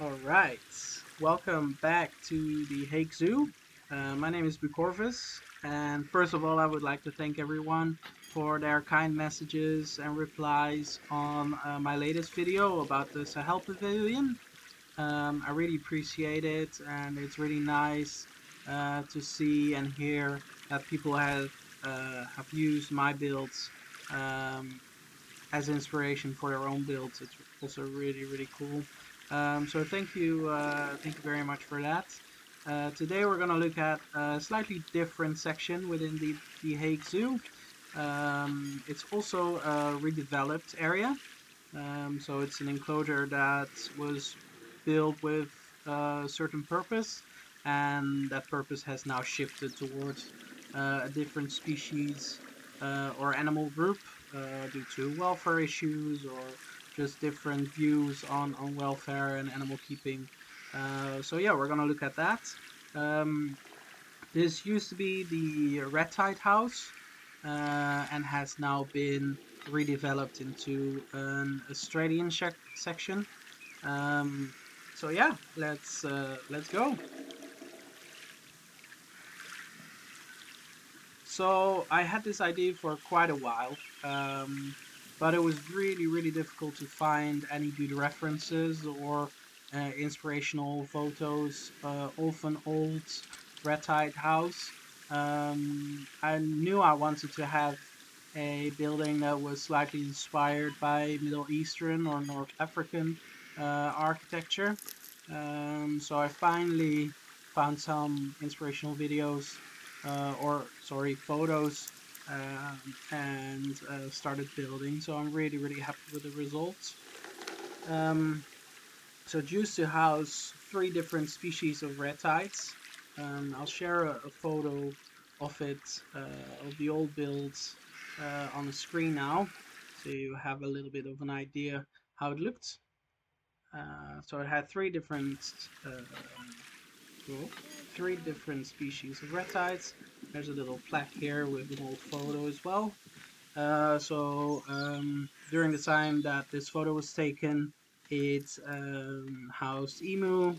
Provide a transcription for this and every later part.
Alright, welcome back to the Hague Zoo. My name is Bukorvis, and first of all, I would like to thank everyone for their kind messages and replies on my latest video about the Sahel Pavilion. I really appreciate it, and it's really nice to see and hear that people have used my builds um, as inspiration for their own builds. It's also really cool. So thank you very much for that. Today we're gonna look at a slightly different section within the Hague Zoo. It's also a redeveloped area. So it's an enclosure that was built with a certain purpose, and that purpose has now shifted towards a different species or animal group due to welfare issues or just different views on welfare and animal keeping. So yeah, we're gonna look at that. Um, this used to be the Ratite House and has now been redeveloped into an Australian section. Um, so yeah, let's go. So I had this idea for quite a while, but it was really difficult to find any good references or inspirational photos of an old Ratite house. I knew I wanted to have a building that was slightly inspired by Middle Eastern or North African architecture. So I finally found some inspirational videos or sorry, photos, and started building. So I'm really happy with the results. Um, so it used to house 3 different species of ratites. I'll share a photo of it, of the old builds, on the screen now, so you have a little bit of an idea how it looked. So it had well, 3 different species of ratites. There's a little plaque here with an old photo as well. During the time that this photo was taken, it housed emu,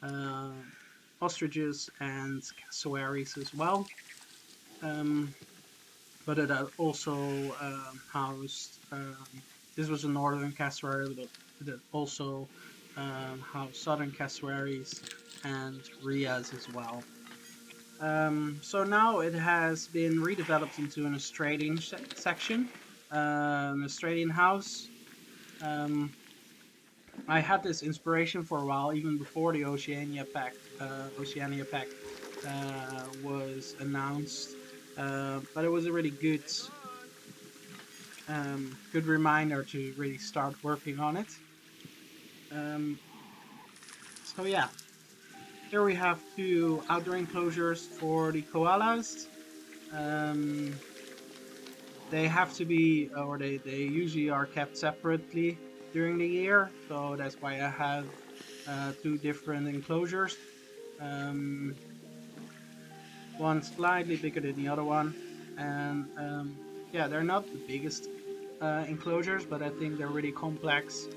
uh, ostriches, and cassowaries as well. Um, but it had also housed. This was a northern cassowary, but it also housed southern cassowaries and rheas as well. So now it has been redeveloped into an Australian section, an Australian house. Um, I had this inspiration for a while, even before the Oceania Pact was announced. But it was a really good reminder to really start working on it. Um, so yeah, here we have 2 outdoor enclosures for the koalas. Um, they have to be, or they usually are kept separately during the year, so that's why I have 2 different enclosures. Um, one slightly bigger than the other one, and yeah, they're not the biggest enclosures, but I think they're really complex,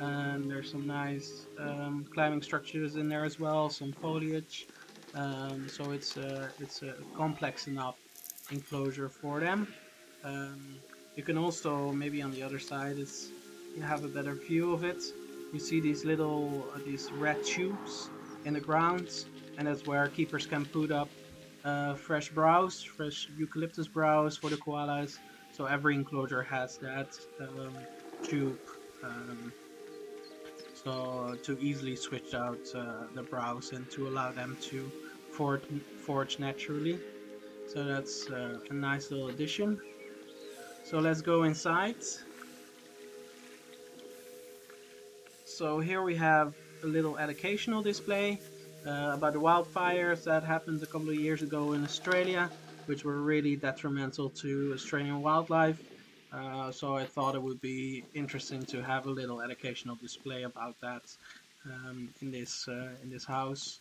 and there's some nice climbing structures in there as well, some foliage. So it's a complex enough enclosure for them. Um, you can also, maybe on the other side, you have a better view of it. You see these red tubes in the ground, and that's where keepers can put up fresh eucalyptus browse for the koalas. So every enclosure has that tube, um, so to easily switch out the browse and to allow them to forage naturally. So that's a nice little addition. So let's go inside. So here we have a little educational display about the wildfires that happened a couple of years ago in Australia, which were really detrimental to Australian wildlife. So I thought it would be interesting to have a little educational display about that in this house.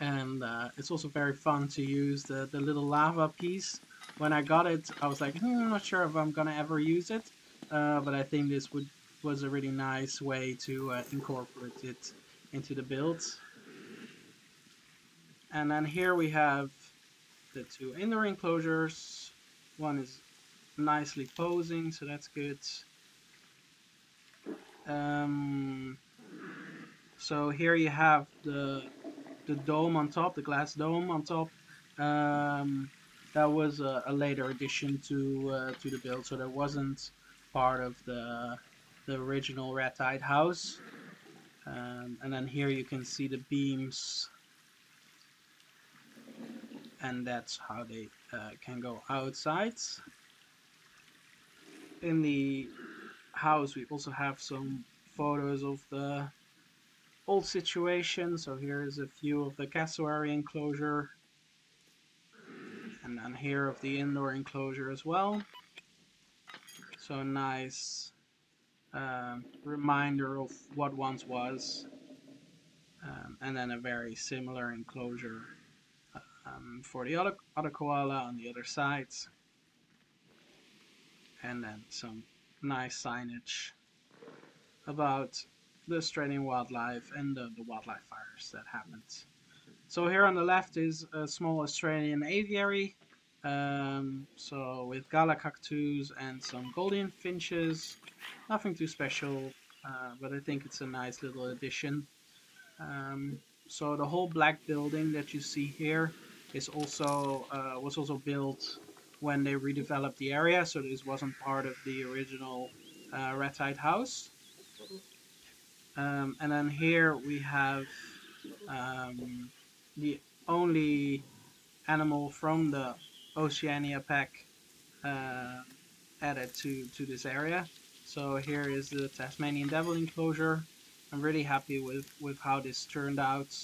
And it's also very fun to use the little lava piece. When I got it, I was like, I'm not sure if I'm gonna ever use it, but I think this would was a really nice way to incorporate it into the build. And then here we have the two indoor enclosures. One is nicely posing, so that's good. Um, so here you have the dome on top, the glass dome on top. Um, that was a later addition to the build, so that wasn't part of the original Ratite House. And then here you can see the beams, and that's how they can go outside. In the house, we also have some photos of the old situation. So here is a view of the cassowary enclosure, and then here of the indoor enclosure as well. So a nice reminder of what once was, and then a very similar enclosure for the other koala on the other side, and then some nice signage about the Australian wildlife and the wildlife fires that happened. So here on the left is a small Australian aviary. So with gala cockatoos and some golden finches. Nothing too special, but I think it's a nice little addition. So the whole black building that you see here is also was also built when they redeveloped the area. So this wasn't part of the original Ratite House. And then here we have the only animal from the Oceania pack uh, added to this area. So here is the Tasmanian devil enclosure. I'm really happy with how this turned out.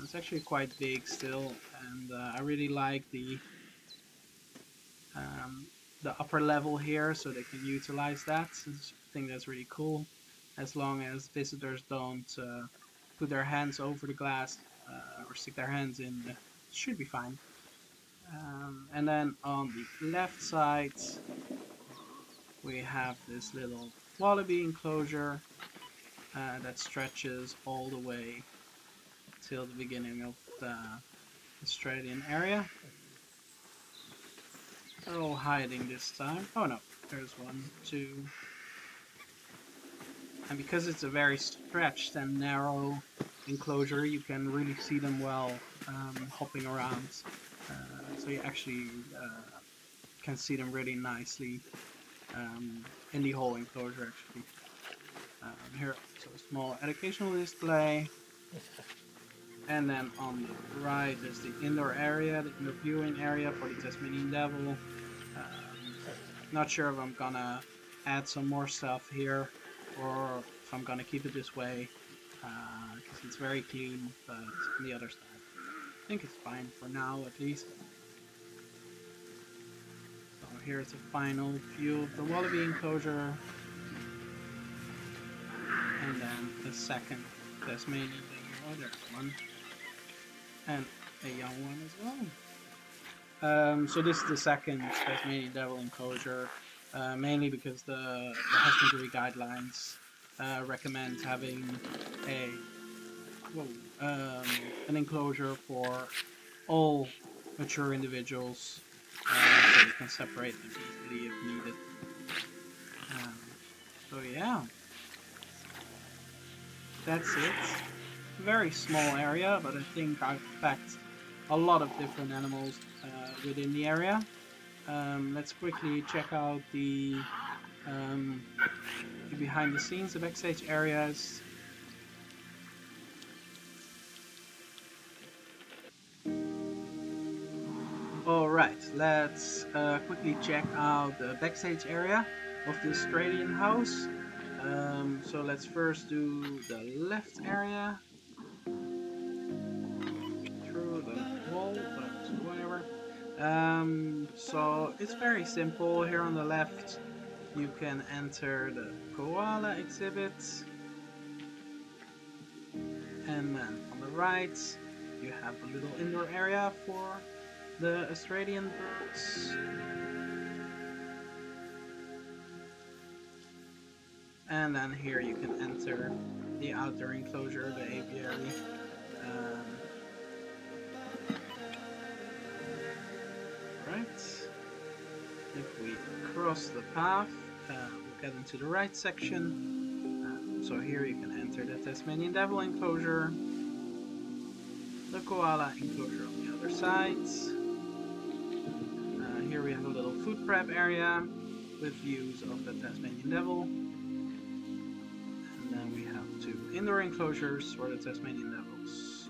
It's actually quite big still, and I really like um, the upper level here, so they can utilize that. I think that's really cool, as long as visitors don't put their hands over the glass or stick their hands in. Should be fine. And then on the left side, we have this little wallaby enclosure that stretches all the way till the beginning of the Australian area. They're all hiding this time. Oh no, there's one, two. And because it's a very stretched and narrow enclosure, you can really see them well hopping around. So you actually can see them really nicely in the whole enclosure actually. Here, so a small educational display. And then on the right is the indoor area, the indoor viewing area for the Tasmanian devil. Not sure if I'm gonna add some more stuff here or if I'm gonna keep it this way because it's very clean, but on the other side I think it's fine for now at least. So here's a final view of the wallaby enclosure, and then the second Tasmanian devil. Oh, there's one, and a young one as well. So this is the second Tasmanian devil enclosure, mainly because the husbandry guidelines recommend having a an enclosure for all mature individuals, so you can separate them easily if needed. Um, so yeah, that's it. Very small area, but I think I've packed a lot of different animals within the area. Let's quickly check out the behind the scenes, the backstage areas. Alright, let's quickly check out the backstage area of the Australian house. So let's first do the left area. Through the wall, but whatever. So it's very simple. Here on the left, you can enter the koala exhibit. And then on the right, you have a little indoor area for the Australian birds. And then here you can enter the outdoor enclosure, the aviary. Right. If we cross the path, we'll get into the right section. So here you can enter the Tasmanian devil enclosure, the koala enclosure on the other side. Here we have a little food prep area with views of the Tasmanian devil. And then we have 2 indoor enclosures for the Tasmanian devils.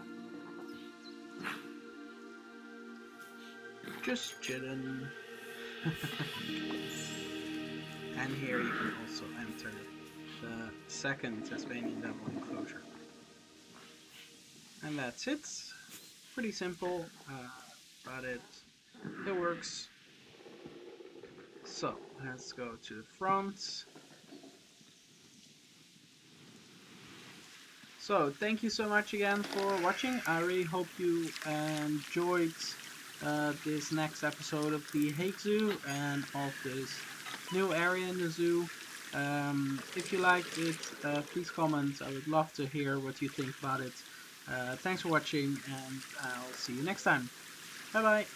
Just chillin'. And here you can also enter the second Tasmanian devil enclosure. And that's it. Pretty simple, but it works. So let's go to the front. So thank you so much again for watching. I really hope you enjoyed this next episode of the Hague Zoo and of this new area in the zoo. If you liked it, please comment. I would love to hear what you think about it. Thanks for watching, and I'll see you next time. Bye bye.